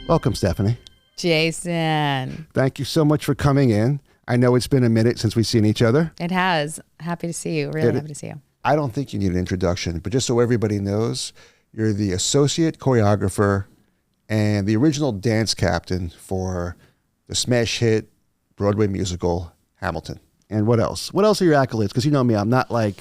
Welcome, Stephanie. Jason. Thank you so much for coming in. I know it's been a minute since we've seen each other. It has. Happy to see you. Really happy to see you. I don't think you need an introduction, but just so everybody knows, you're the associate choreographer and the original dance captain for the smash hit Broadway musical Hamilton. And what else? What else are your accolades? Because you know me, I'm not a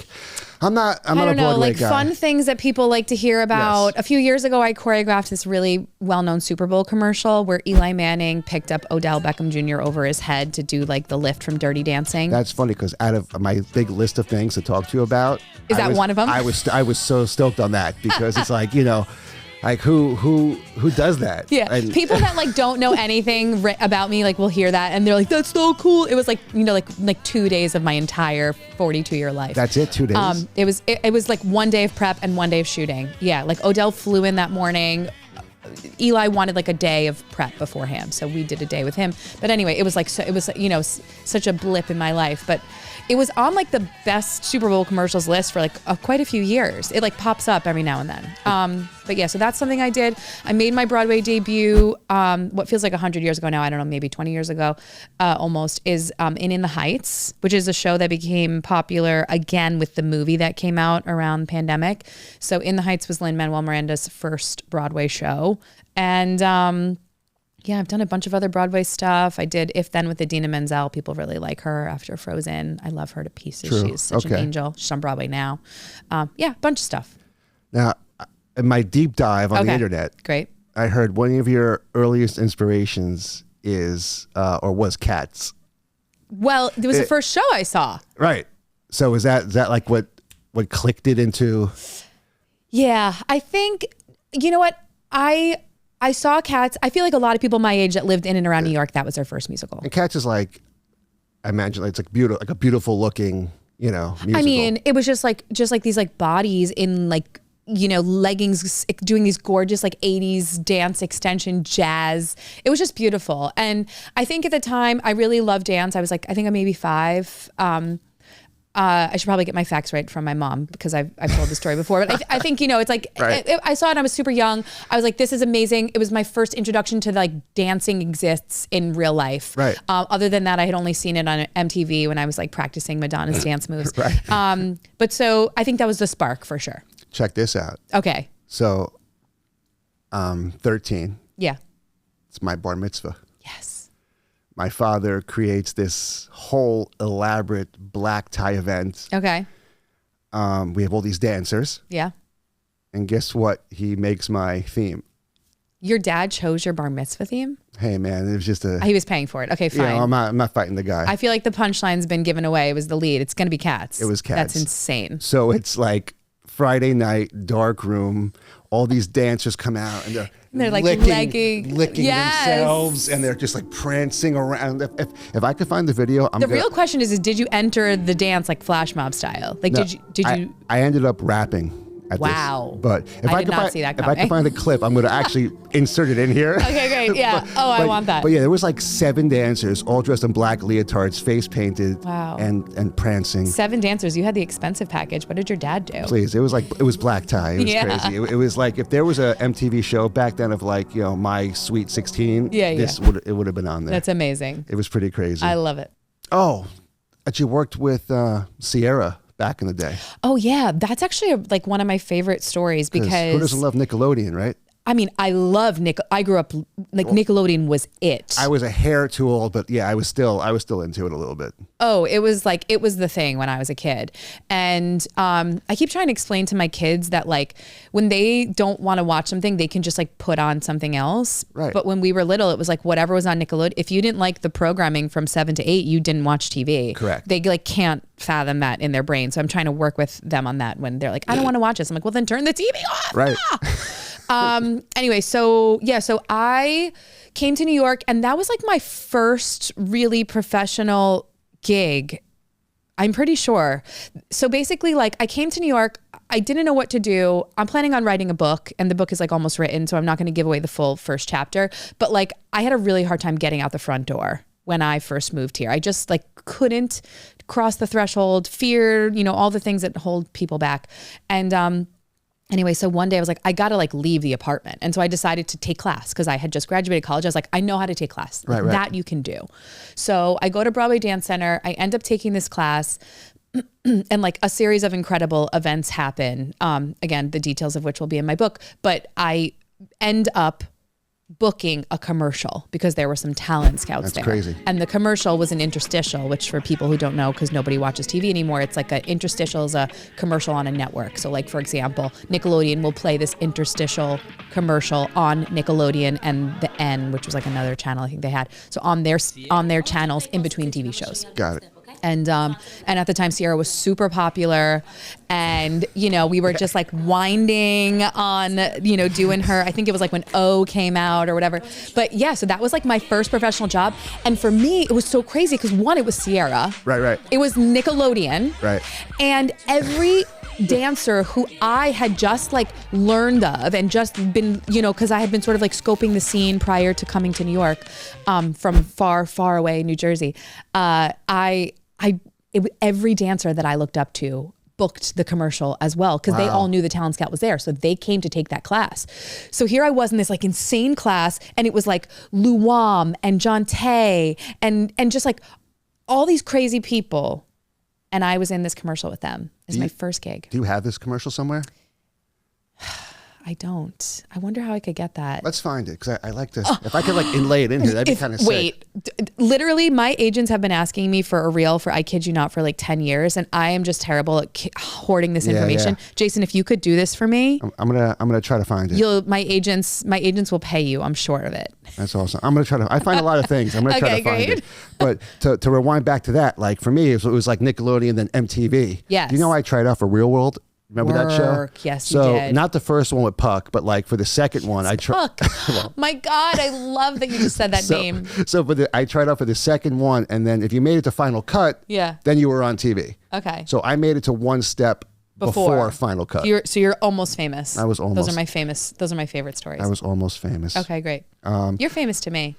Broadway guy. Fun things that people like to hear about. Yes. A few years ago, I choreographed this really well-known Super Bowl commercial where Eli Manning picked up Odell Beckham Jr. over his head to do like the lift from Dirty Dancing. That's funny because out of my big list of things to talk to you about, one of them? I was so stoked on that because it's like, you know, like who does that? Yeah, and people that like don't know anything about me like will hear that and they're like, "That's so cool." It was like, you know, like 2 days of my entire 42-year life. That's it, 2 days. It was like 1 day of prep and 1 day of shooting. Yeah, like Odell flew in that morning. Eli wanted like a day of prep beforehand, so we did a day with him. But anyway, it was like such a blip in my life, but it was on like the best Super Bowl commercials list for like quite a few years. It like pops up every now and then. But yeah, so that's something I did. I made my Broadway debut, what feels like 100 years ago now, I don't know, maybe 20 years ago, almost, is In the Heights, which is a show that became popular again with the movie that came out around the pandemic. So In the Heights was Lin-Manuel Miranda's first Broadway show. And yeah, I've done a bunch of other Broadway stuff. I did If Then with Idina Menzel. People really like her after Frozen. I love her to pieces. True. She's such an angel. She's on Broadway now. Yeah, a bunch of stuff. Now, in my deep dive on the internet, great. I heard one of your earliest inspirations is or was Cats. Well, it was the first show I saw. Right. So is that like what clicked it into? Yeah, I think, you know what, I saw Cats. I feel like a lot of people my age that lived in and around New York, that was their first musical. And Cats is like, I imagine it's like beautiful, like a beautiful looking, you know, musical. I mean, it was just like these like bodies in like, you know, leggings doing these gorgeous like 80s dance extension jazz. It was just beautiful. And I think at the time I really loved dance. I was like, I think I'm maybe 5. I should probably get my facts right from my mom because I've told the story before, but I think, you know, it's like, right. I saw it, I was super young. I was like, this is amazing. It was my first introduction to like dancing exists in real life. Right. Other than that, I had only seen it on MTV when I was like practicing Madonna's dance moves. Right. But so I think that was the spark for sure. Check this out. Okay. So, 13. Yeah. It's my bar mitzvah. Yes. My father creates this whole elaborate black tie event. Okay. We have all these dancers. Yeah. And guess what? He makes my theme. Your dad chose your bar mitzvah theme? Hey man, it was just he was paying for it. Okay, fine. You know, I'm not fighting the guy. I feel like the punchline's been given away. It was the lead. It's going to be Cats. It was Cats. That's insane. So it's like Friday night, dark room. All these dancers come out and they're like licking themselves, and they're just like prancing around. If I could find the video, real question is did you enter the dance like flash mob style? Like, no, did you? I ended up rapping. Wow. But if I could find the clip, I'm going to actually insert it in here. Okay, great. Yeah. I want that. But yeah, there was like 7 dancers, all dressed in black leotards, face painted, wow, and prancing. 7 dancers. You had the expensive package. What did your dad do? Please, it was black tie. It was crazy. It was like if there was a MTV show back then of like, you know, My Sweet 16. It would have been on there. That's amazing. It was pretty crazy. I love it. Oh, that you worked with Sierra back in the day. Oh yeah, that's actually like one of my favorite stories because who doesn't love Nickelodeon, right? I mean, I love I grew up like Nickelodeon was it. I was a hair too old, but yeah, I was still into it a little bit. Oh, it was the thing when I was a kid. And I keep trying to explain to my kids that like when they don't want to watch something, they can just like put on something else. Right. But when we were little, it was like whatever was on Nickelodeon. If you didn't like the programming from 7 to 8, you didn't watch TV. Correct. They like can't fathom that in their brain. So I'm trying to work with them on that when they're like, I don't want to watch this. I'm like, well then turn the TV off. Right. Anyway, so I came to New York and that was like my first really professional gig. I'm pretty sure. So basically like I came to New York, I didn't know what to do. I'm planning on writing a book and the book is like almost written. So I'm not going to give away the full first chapter, but like I had a really hard time getting out the front door when I first moved here. I just like couldn't cross the threshold, fear, you know, all the things that hold people back. And, Anyway, so one day I was like, I got to like leave the apartment. And so I decided to take class because I had just graduated college. I was like, I know how to take class. Right. That you can do. So I go to Broadway Dance Center. I end up taking this class and like a series of incredible events happen. Again, the details of which will be in my book, but I end up booking a commercial because there were some talent scouts there. That's crazy. And the commercial was an interstitial, which for people who don't know, because nobody watches TV anymore, it's like an interstitial is a commercial on a network. So like, for example, Nickelodeon will play this interstitial commercial on Nickelodeon and the N, which was like another channel I think they had. So on their channels in between TV shows. Got it. And at the time Sierra was super popular, and we were just like winding on doing her, I think it was like when O came out or whatever, but yeah, so that was like my first professional job. And for me it was so crazy because one, it was Sierra, right, it was Nickelodeon, right, and every dancer who I had just like learned of and just been, because I had been sort of like scoping the scene prior to coming to New York, from far away New Jersey, every dancer that I looked up to booked the commercial as well because they all knew the talent scout was there, so they came to take that class. So here I was in this like insane class, and it was like Luam and John Tay and just like all these crazy people, and I was in this commercial with them. It's my first gig. Do you have this commercial somewhere? I don't. I wonder how I could get that. Let's find it, because I like this. If I could like inlay it in here, that'd be kind of sick. Wait, literally my agents have been asking me for a reel for, I kid you not, for like 10 years. And I am just terrible at hoarding this information. Yeah. Jason, if you could do this for me. I'm gonna try to find it. My agents will pay you. I'm sure of it. That's awesome. I'm gonna try to, I find a lot of things. I'm gonna try to find it. But to rewind back to that, like for me, it was like Nickelodeon, then MTV. Yes. Do you know I tried out for Real World? Remember that show? Yes, you did. So not the first one with Puck, but like for the second one, I tried. Puck. My God, I love that you just said that name. So I tried out for the second one, and then if you made it to Final Cut, then you were on TV. Okay. So I made it to one step before Final Cut. So you're almost famous. I was almost. Those are my favorite stories. I was almost famous. Okay, great. You're famous to me.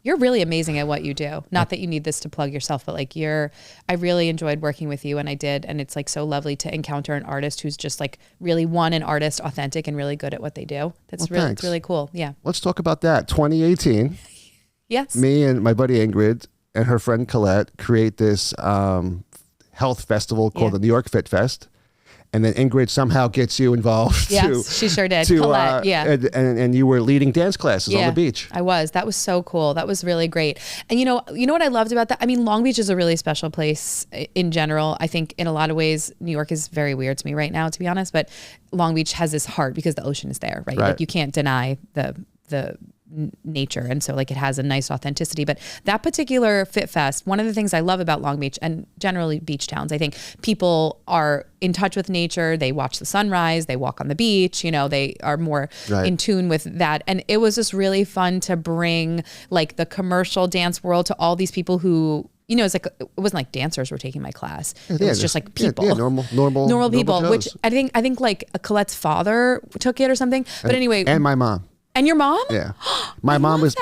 You're really amazing at what you do. Not that you need this to plug yourself, but like I really enjoyed working with you, and I did. And it's like so lovely to encounter an artist who's just like really an artist, authentic and really good at what they do. It's really cool. Yeah. Let's talk about that. 2018. Yes. Me and my buddy Ingrid and her friend Colette create this health festival called the New York Fit Fest. And then Ingrid somehow gets you involved. Yes, she sure did. Colette, and you were leading dance classes on the beach. I was. That was so cool. That was really great. And you know what I loved about that? I mean, Long Beach is a really special place in general. I think in a lot of ways, New York is very weird to me right now, to be honest. But Long Beach has this heart because the ocean is there, right? Like you can't deny the nature, and so like it has a nice authenticity. But that particular Fit Fest, one of the things I love about Long Beach and generally beach towns, I think people are in touch with nature. They watch the sunrise, they walk on the beach, they are more in tune with that. And it was just really fun to bring like the commercial dance world to all these people who, it's like, it wasn't like dancers were taking my class. It was just like people, normal people, which I think like Colette's father took it or something. But anyway, and my mom. And your mom? Yeah. My mom was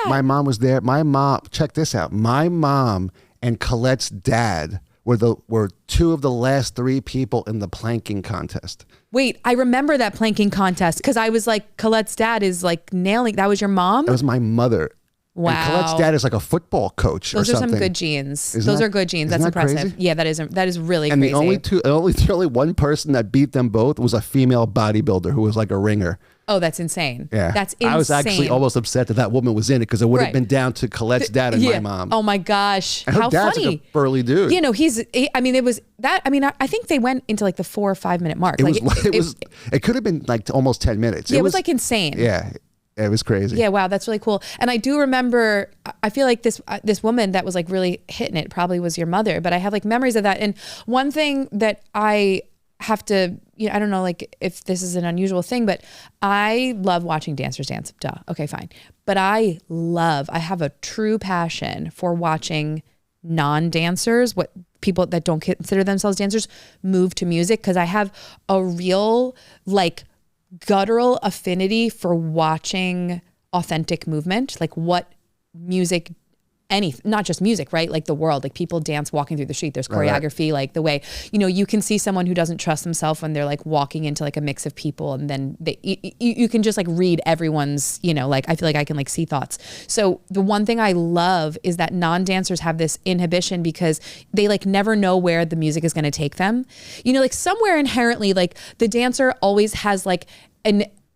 there. My mom, check this out. My mom and Colette's dad were two of the last three people in the planking contest. Wait, I remember that planking contest because I was like, Colette's dad is like nailing. That was your mom? That was my mother. Wow. And Colette's dad is like a football coach or something. Those are some good genes. Those are good genes. That's impressive. Crazy? Yeah, that is really and crazy. And the only one person that beat them both was a female bodybuilder who was like a ringer. Oh, that's insane. Yeah. That's insane. I was actually almost upset that woman was in it because it would have been down to Colette's dad and my mom. Oh my gosh. And her how dad's funny. Like a burly dude. I think they went into like the 4 or 5 minute mark. It could have been like almost 10 minutes. Yeah, it was like insane. Yeah. It was crazy. Yeah, wow, that's really cool. And I do remember, I feel like this woman that was like really hitting it probably was your mother, but I have like memories of that. And one thing that I have to, I don't know like if this is an unusual thing, but I love watching dancers dance. Duh. Okay, fine. But I have a true passion for watching non-dancers, what people that don't consider themselves dancers, move to music, because I have a real like guttural affinity for watching authentic movement, like what music not just music, right? Like the world, like people dance walking through the street. There's choreography, Right. like the way, you can see someone who doesn't trust themselves when they're like walking into like a mix of people, and then you can just like read everyone's, like I feel like I can like see thoughts. So the one thing I love is that non-dancers have this inhibition because they like never know where the music is going to take them. Like somewhere inherently, like the dancer always has like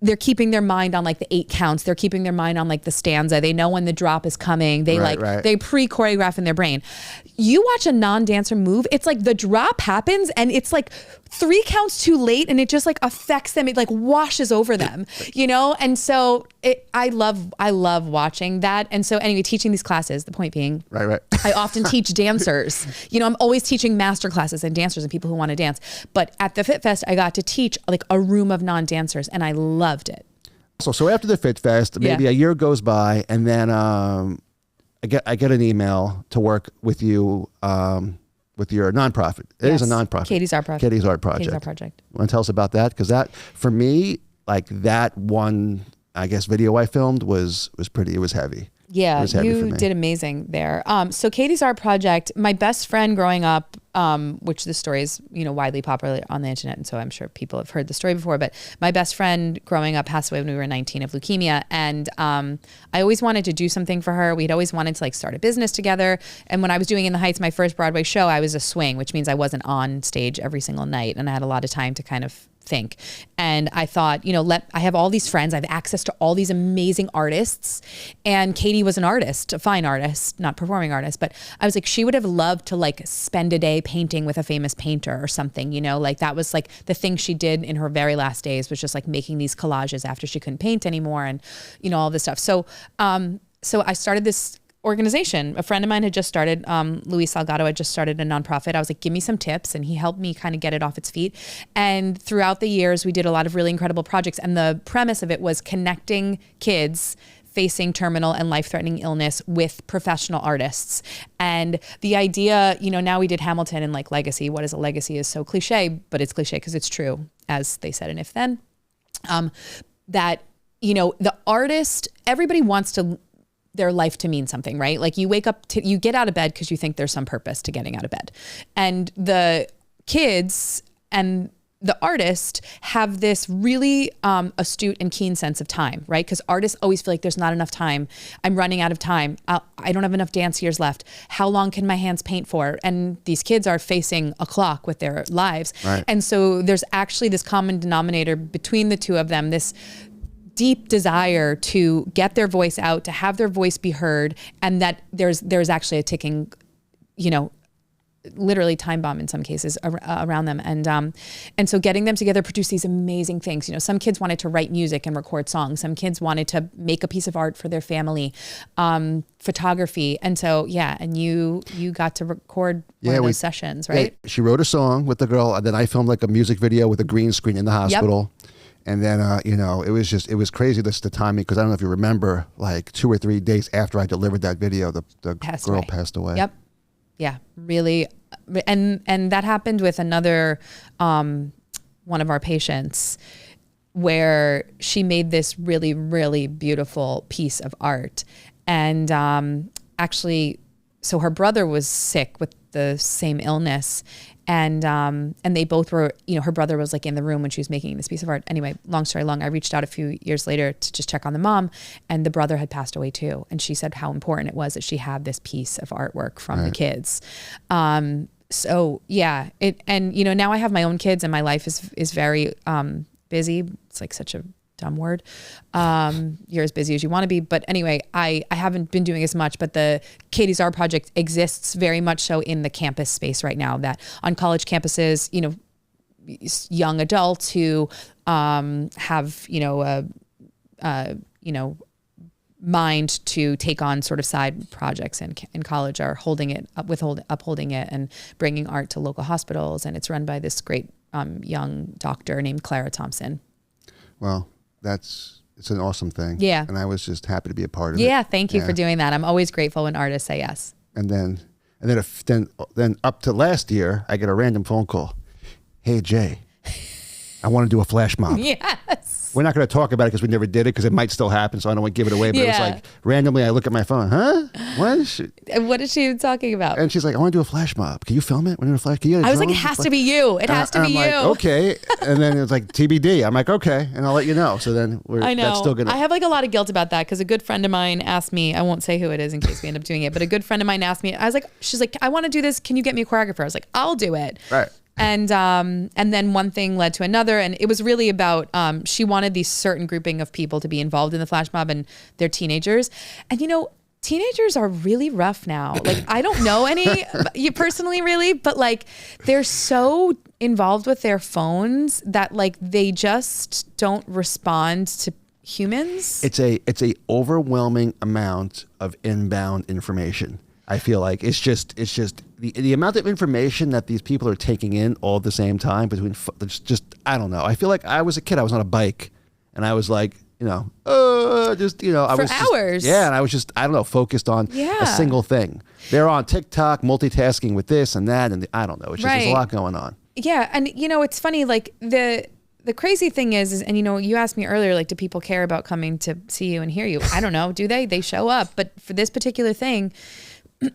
they're keeping their mind on like the 8 counts. They're keeping their mind on like the stanza. They know when the drop is coming. They they pre-choreograph in their brain. You watch a non-dancer move, it's like the drop happens and it's like 3 counts too late and it just like affects them. It like washes over them, And so I love watching that. And so anyway, teaching these classes, the point being, Right. I often teach dancers. I'm always teaching master classes and dancers and people who want to dance. But at the Fit Fest, I got to teach like a room of non-dancers and I loved it. So after the Fit Fest, maybe a year goes by, and then I get an email to work with you with your nonprofit. It is a nonprofit. Katie's Art Project. Katie's Art Project. Katie's Art Project. Want to tell us about that? Because that, for me, like that one, I guess, video I filmed was pretty. It was heavy. Yeah, you did amazing there. So Katie's Art Project, my best friend growing up, which the story is, widely popular on the internet. And so I'm sure people have heard the story before, but my best friend growing up passed away when we were 19 of leukemia. And I always wanted to do something for her. We'd always wanted to like start a business together. And when I was doing In the Heights, my first Broadway show, I was a swing, which means I wasn't on stage every single night. And I had a lot of time to kind of think. And I thought, I have all these friends. I have access to all these amazing artists. And Katie was an artist, a fine artist, not performing artist. But I was like, she would have loved to like spend a day painting with a famous painter or something, like that was like the thing she did in her very last days, was just like making these collages after she couldn't paint anymore and, all this stuff. So, so I started this organization. A friend of mine had just started, Luis Salgado had just started a nonprofit. I was like, give me some tips. And he helped me kind of get it off its feet. And throughout the years, we did a lot of really incredible projects. And the premise of it was connecting kids facing terminal and life-threatening illness with professional artists. And the idea, now we did Hamilton and like legacy. What is a legacy is so cliche, but it's cliche because it's true, as they said in If Then. That, the artist, everybody wants their life to mean something, right? Like you wake up, you get out of bed because you think there's some purpose to getting out of bed. And the kids and the artist have this really astute and keen sense of time, right? Because artists always feel like there's not enough time. I'm running out of time. I don't have enough dance years left. How long can my hands paint for? And these kids are facing a clock with their lives. Right. And so there's actually this common denominator between the two of them, this deep desire to get their voice out, to have their voice be heard, and that there's actually a ticking, literally time bomb in some cases around them. And so getting them together produce these amazing things. Some kids wanted to write music and record songs. Some kids wanted to make a piece of art for their family, photography. And so, and you got to record one of those sessions, right? Yeah, she wrote a song with the girl, and then I filmed like a music video with a green screen in the hospital. Yep. And then, it was crazy, the timing, because I don't know if you remember, like 2 or 3 days after I delivered that video, the girl passed away. Yep. Yeah, really. And that happened with another, one of our patients, where she made this really, really beautiful piece of art. And actually, so her brother was sick with the same illness. And they both were, her brother was like in the room when she was making this piece of art. Anyway, long story long, I reached out a few years later to just check on the mom, and the brother had passed away too. And she said how important it was that she had this piece of artwork from the kids. So yeah, now I have my own kids and my life is very busy. It's like such a dumb word. You're as busy as you want to be. But anyway, I haven't been doing as much, but the Katie's Art Project exists very much so in the campus space right now, that on college campuses, young adults who have, mind to take on sort of side projects in college are upholding it and bringing art to local hospitals. And it's run by this great young doctor named Clara Thompson. Well, it's an awesome thing. Yeah. And I was just happy to be a part of it. Yeah. Thank you for doing that. I'm always grateful when artists say yes. And then up to last year, I get a random phone call. Hey, Jay, I want to do a flash mob. Yes. We're not going to talk about it because we never did it because it might still happen, so I don't want to give it away. But it was Yeah. like randomly I look at my phone. Huh? What is she? What is she talking about? And she's like, I want to do a flash mob. Can you film it? We're doing a flash. Can you get a I was like, drone? it has to be you. It has to be I'm you. like, okay. And then it's like TBD. I'm like, okay, and I'll let you know. So then I know. that's still gonna. I have like a lot of guilt about that because a good friend of mine asked me, I won't say who it is in case we end up doing it, but a good friend of mine asked me, I was like, she's like, I want to do this. Can you get me a choreographer? I was like, I'll do it. Right. And then one thing led to another, and it was really about she wanted these certain grouping of people to be involved in the flash mob, and they're teenagers. And you know, teenagers are really rough now. Like I don't know any you personally really, but like they're so involved with their phones that like they just don't respond to humans. It's a overwhelming amount of inbound information. I feel like it's just the amount of information that these people are taking in all at the same time between just I don't know. I feel like I was a kid. I was on a bike and I was like, I For was hours. and I was just I don't know focused on a single thing. They're on TikTok multitasking with this and that and I don't know. It's just there's a lot going on. Yeah, and it's funny like the crazy thing is and you asked me earlier like do people care about coming to see you and hear you? I don't know. Do they? They show up, but for this particular thing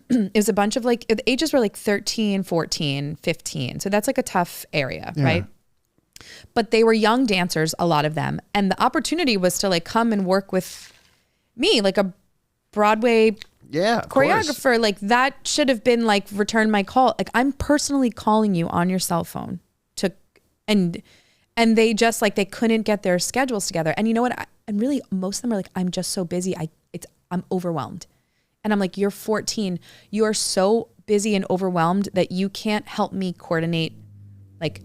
it was a bunch of like the ages were like 13, 14, 15. So that's like a tough area, right? But they were young dancers, a lot of them. And the opportunity was to like come and work with me, like a Broadway choreographer. Like that should have been like return my call. Like I'm personally calling you on your cell phone and they just like, they couldn't get their schedules together. And you know what? And really most of them are like, I'm just so busy. I'm overwhelmed. And I'm like, you're 14. You are so busy and overwhelmed that you can't help me coordinate like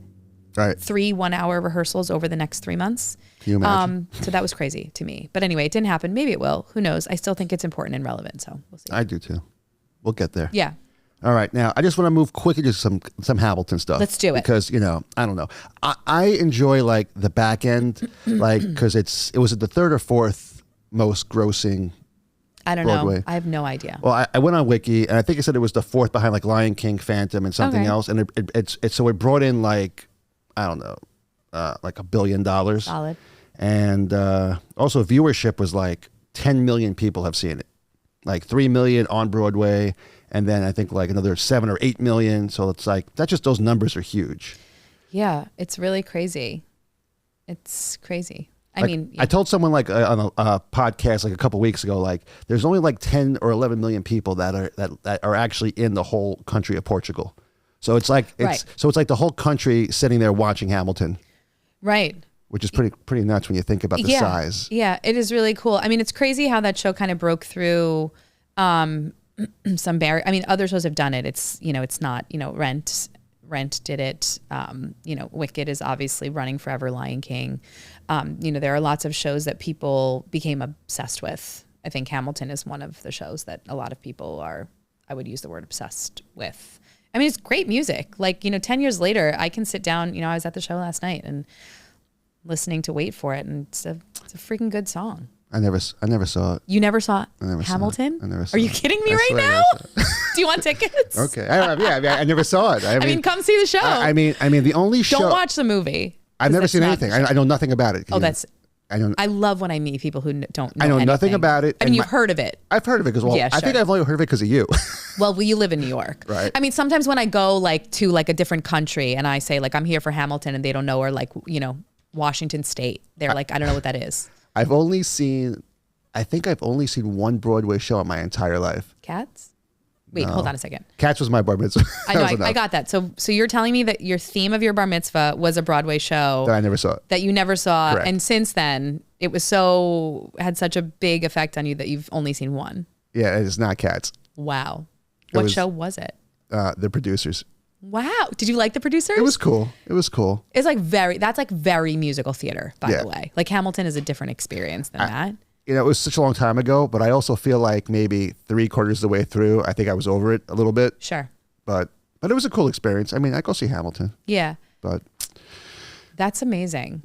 3 1-hour rehearsals over the next 3 months. Can you imagine? So that was crazy to me. But anyway, it didn't happen. Maybe it will. Who knows? I still think it's important and relevant. So we'll see. I do too. We'll get there. Yeah. All right. Now, I just want to move quickly to some Hamilton stuff. Let's do it. Because, I don't know. I enjoy like the back end, like, because it was the third or fourth most grossing I don't Broadway. know. I have no idea. Well, I went on Wiki and I think it said it was the fourth behind like Lion King, Phantom, and something else. And so it brought in like, I don't know, like $1 billion. Solid. And also viewership was like 10 million people have seen it. Like 3 million on Broadway. And then I think like another 7 or 8 million. So it's like, those numbers are huge. Yeah. It's really crazy. It's crazy. I told someone like on a podcast like a couple weeks ago, like there's only like 10 or 11 million people that are actually in the whole country of Portugal. So it's like the whole country sitting there watching Hamilton. Right. Which is pretty nuts when you think about the size. Yeah, it is really cool. I mean, it's crazy how that show kind of broke through some barrier. I mean, other shows have done it. It's it's not Rent did it. Wicked is obviously running forever. Lion King. There are lots of shows that people became obsessed with. I think Hamilton is one of the shows that a lot of people are, I would use the word obsessed with. I mean, it's great music. Like, 10 years later, I can sit down, I was at the show last night and listening to Wait For It, and it's a freaking good song. I never saw it. You never saw I never Hamilton? Saw it. I never saw Are you it. kidding me I right swear now? I Do you want tickets? Okay. I never saw it. I mean, come see the show. I mean, the only show. Don't watch the movie. I've never seen anything. I know nothing about it. I love when I meet people who don't know I know anything. nothing about it. I mean, you've heard of it. I've heard of it because, I think I've only heard of it because of you. Well, you live in New York. Right. I mean, sometimes when I go to a different country and I say I'm here for Hamilton and they don't know, or Washington State, they're like, I don't know what that is. I think I've only seen one Broadway show in my entire life. Cats? Wait, hold on a second. Cats was my bar mitzvah. I know, I got that. So you're telling me that your theme of your bar mitzvah was a Broadway show that I never saw. That you never saw. Correct. And since then, it was had such a big effect on you that you've only seen one. Yeah, it's not Cats. Wow. What show was it? The Producers. Wow. Did you like The Producers? It was cool. It's that's very musical theater, by the way. Like Hamilton is a different experience than that. It was such a long time ago, but I also feel like maybe 3/4 of the way through, I think I was over it a little bit. Sure. But it was a cool experience. I mean, I go see Hamilton. Yeah. But that's amazing.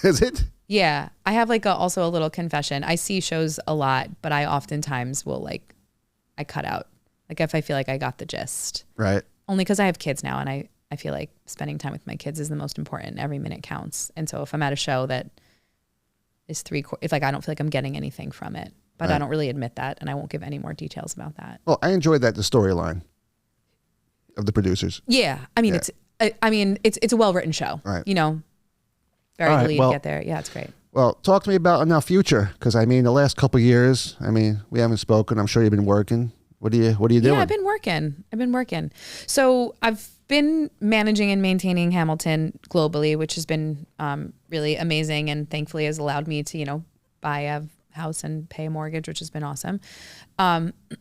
Is it? Yeah. I have also a little confession. I see shows a lot, but I oftentimes will I cut out. If I feel like I got the gist. Right. Only because I have kids now and I I feel like spending time with my kids is the most important. Every minute counts. And so if I'm at a show that is if like I don't feel like I'm getting anything from it, but I don't really admit that, and I won't give any more details about that. Well, I enjoyed the storyline of the producers. Yeah, I mean it's a well-written show. Right. You know, very lead get there. Yeah, it's great. Well, talk to me about now future, because I mean the last couple of years, I mean we haven't spoken. I'm sure you've been working. What are you doing? Yeah, I've been working. So I've been managing and maintaining Hamiliton globally, which has been really amazing, and thankfully has allowed me to buy a house and pay a mortgage, which has been awesome.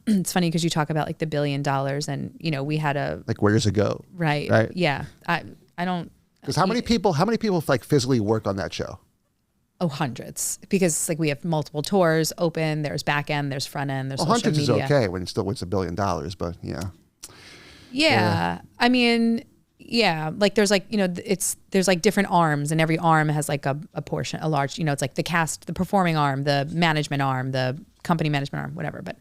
It's funny because you talk about like the $1 billion, and we had a where does it go? Right. Yeah. I don't. Because how many people like physically work on that show? Oh, hundreds. Because like we have multiple tours open. There's back end. There's front end. There's social hundreds media. is okay when it's $1 billion, but yeah. Yeah. I mean, yeah. Like there's like there's like different arms, and every arm has like a portion, a large. It's like the cast, the performing arm, the management arm, the company management arm, whatever. But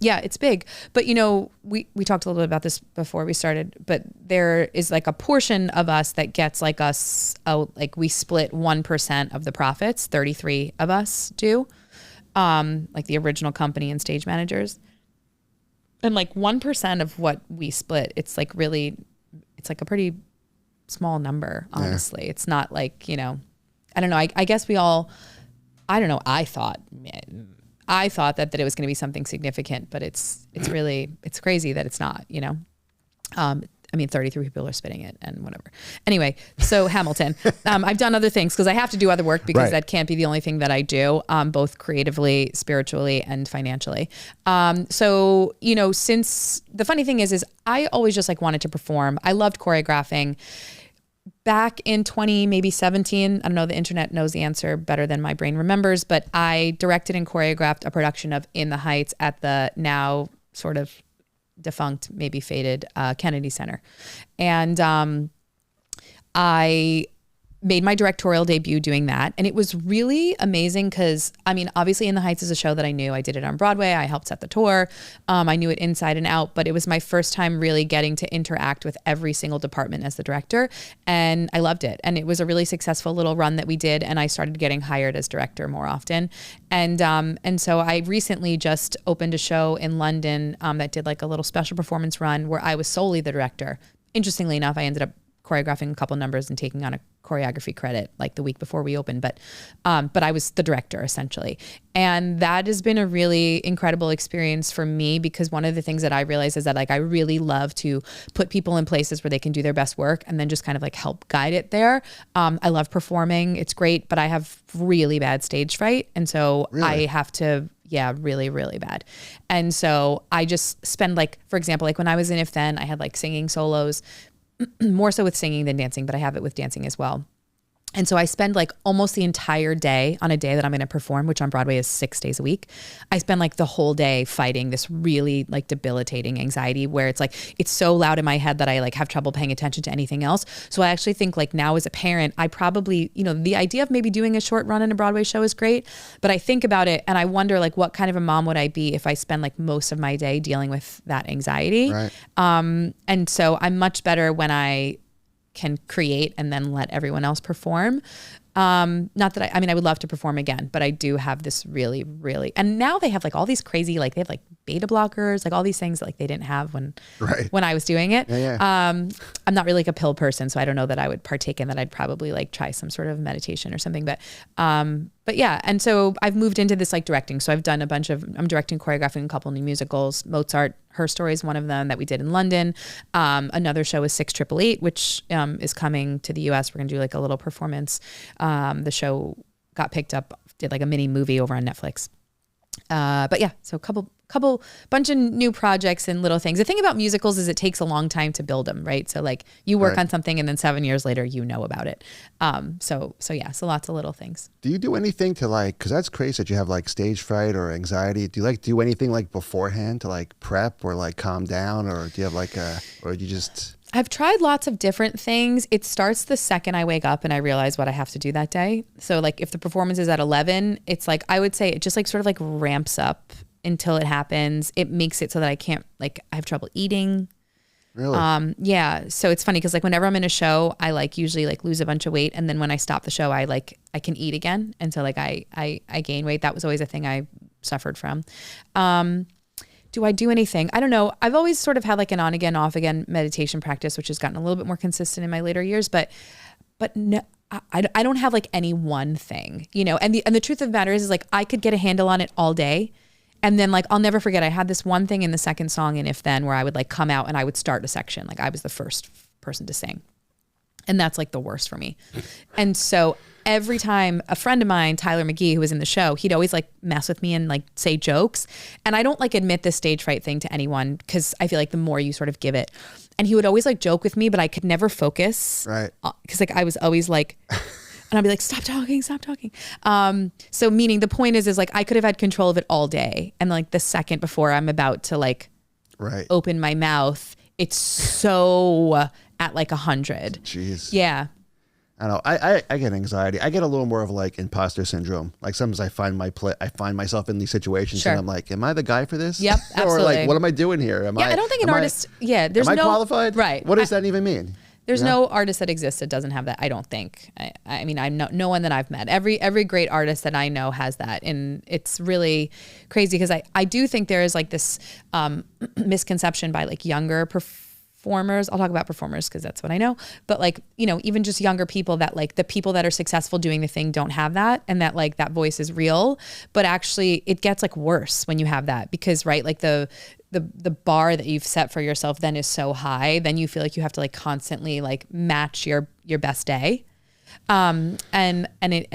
yeah, it's big. But we talked a little bit about this before we started, but there is like a portion of us that gets like like we split 1% of the profits. 33 of us do, like the original company and stage managers. And like 1% of what we split, it's like a pretty small number, honestly. Yeah. It's not like, I don't know. I guess we all, I don't know. I thought that it was going to be something significant, but it's crazy that it's not, I mean, 33 people are spitting it and whatever. Anyway, so Hamiliton. I've done other things because I have to do other work because that can't be the only thing that I do, both creatively, spiritually, and financially. So, since the funny thing is I always just like wanted to perform. I loved choreographing. Back in 2017, I don't know, the internet knows the answer better than my brain remembers, but I directed and choreographed a production of In the Heights at the now sort of defunct, maybe faded Kennedy Center. And I made my directorial debut doing that. And it was really amazing because, I mean, obviously In the Heights is a show that I knew. I did it on Broadway. I helped set the tour. I knew it inside and out, but it was my first time really getting to interact with every single department as the director. And I loved it. And it was a really successful little run that we did. And I started getting hired as director more often. And so I recently just opened a show in London that did like a little special performance run where I was solely the director. Interestingly enough, I ended up choreographing a couple numbers and taking on a choreography credit like the week before we opened, but I was the director essentially. And that has been a really incredible experience for me because one of the things that I realized is that like I really love to put people in places where they can do their best work and then just kind of like help guide it there. I love performing. It's great, but I have really bad stage fright. And so I have to really, really bad. And so I just spend like, for example, like when I was in If Then, I had like singing solos, more so with singing than dancing, but I have it with dancing as well. And so I spend like almost the entire day on a day that I'm going to perform, which on Broadway is 6 days a week. I spend like the whole day fighting this really like debilitating anxiety where it's like, it's so loud in my head that I like have trouble paying attention to anything else. So I actually think like now as a parent, I probably, the idea of maybe doing a short run in a Broadway show is great, but I think about it and I wonder like what kind of a mom would I be if I spend like most of my day dealing with that anxiety. Right. And so I'm much better when I can create and then let everyone else perform. Not that I mean, I would love to perform again, but I do have this really, really, and now they have like all these crazy, like they have like beta blockers, like all these things that like they didn't have when I was doing it. I'm not really like a pill person, so I don't know that I would partake in that. I'd probably like try some sort of meditation or something, but yeah. And so I've moved into this like directing. So I've done I'm directing, choreographing a couple new musicals. Mozart, Her Story is one of them that we did in London. Another show is 6888, which is coming to the US. We're gonna do like a little performance. The show got picked up, did like a mini movie over on Netflix. But yeah, so bunch of new projects and little things. The thing about musicals is it takes a long time to build them, right? So like you work on something and then 7 years later, you know about it. So lots of little things. Do you do anything to like, cause that's crazy that you have like stage fright or anxiety. Do you like do anything like beforehand to like prep or like calm down, or do you have like or do you just... I've tried lots of different things. It starts the second I wake up and I realize what I have to do that day. So like if the performance is at 11, it's like, I would say it just like sort of like ramps up until it happens. It makes it so that I can't, like, I have trouble eating. Really? Yeah. So it's funny because like whenever I'm in a show, I like usually like lose a bunch of weight, and then when I stop the show, I can eat again, and so like I gain weight. That was always a thing I suffered from. Do I do anything? I don't know. I've always sort of had like an on again, off again meditation practice, which has gotten a little bit more consistent in my later years, but no, I don't have like any one thing, you know, and the truth of the matter is like, I could get a handle on it all day. And then like, I'll never forget, I had this one thing in the second song in If Then where I would like come out and I would start a section. Like I was the first person to sing. And that's like the worst for me. And so every time a friend of mine, Tyler McGee, who was in the show, he'd always like mess with me and like say jokes. And I don't like admit this stage fright thing to anyone because I feel like the more you sort of give it. And he would always like joke with me, but I could never focus. Right. Because like I was always like, and I'd be like, stop talking. So meaning the point is like I could have had control of it all day. And like the second before I'm about to like open my mouth, it's so at like 100. Jeez. Yeah. I don't know. I get anxiety. I get a little more of like imposter syndrome. Like sometimes I find myself in these situations and I'm like, am I the guy for this? Yep, absolutely. Or like, what am I doing here? I don't think an artist. There's am I no qualified? Right. What does that even mean? There's no artist that exists that doesn't have that. I don't think. I mean, I'm no one that I've met. Every great artist that I know has that, and it's really crazy because I do think there is like this misconception by like younger performers. I'll talk about performers because that's what I know. But like, you know, even just younger people that like the people that are successful doing the thing don't have that, and that like that voice is real. But actually, it gets like worse when you have that because like the bar that you've set for yourself then is so high, then you feel like you have to like constantly like match your best day. And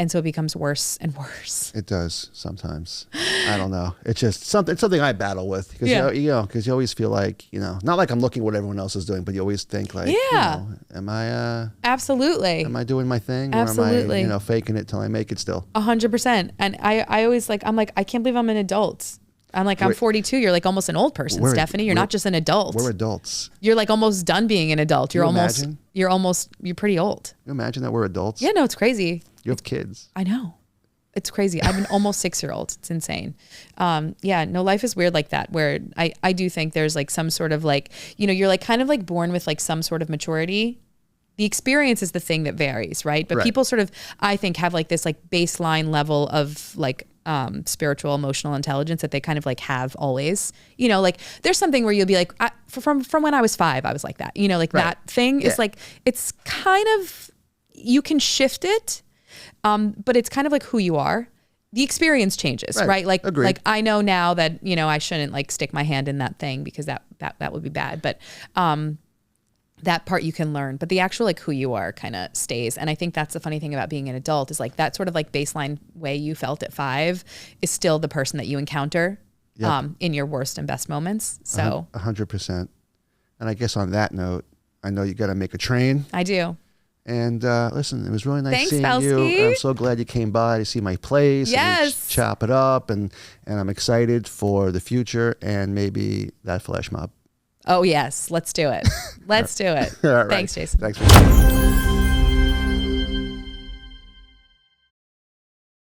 so it becomes worse and worse. It does sometimes. I don't know. It's just something I battle with because you always feel like, you know, not like I'm looking at what everyone else is doing, but you always think like, you know, am I absolutely, am I doing my thing? Absolutely. Or am I, you know, faking it till I make it still? 100%. And I always like, I'm like, I can't believe I'm an adult. I'm like, I'm 42. You're like almost an old person, Stephanie. You're not just an adult. We're adults. You're like almost done being an adult. You're pretty old. Can you imagine that we're adults? Yeah, no, it's crazy. You have kids. I know. It's crazy. I'm an almost 6-year-old. It's insane. No, life is weird like that, where I do think there's like some sort of like, you know, you're like kind of like born with like some sort of maturity. The experience is the thing that varies, right? But people sort of, I think, have like this like baseline level of like spiritual, emotional intelligence that they kind of like have always. You know, like there's something where you'll be like, from when I was 5, I was like that. You know, like that thing is like, it's kind of, you can shift it, but it's kind of like who you are. The experience changes, right? Like, agreed. Like I know now that, you know, I shouldn't like stick my hand in that thing because that would be bad. But that part you can learn, but the actual like who you are kind of stays. And I think that's the funny thing about being an adult is like that sort of like baseline way you felt at 5 is still the person that you encounter in your worst and best moments. So 100%. And I guess on that note, I know you got to make a train. I do. And listen, it was really nice Thanks, seeing Belsky. you. I'm so glad you came by to see my place. Yes. And we chop it up. And I'm excited for the future and maybe that flash mob. Oh, yes. Let's do it. Let's do it. All right. Thanks, Jason. Thanks.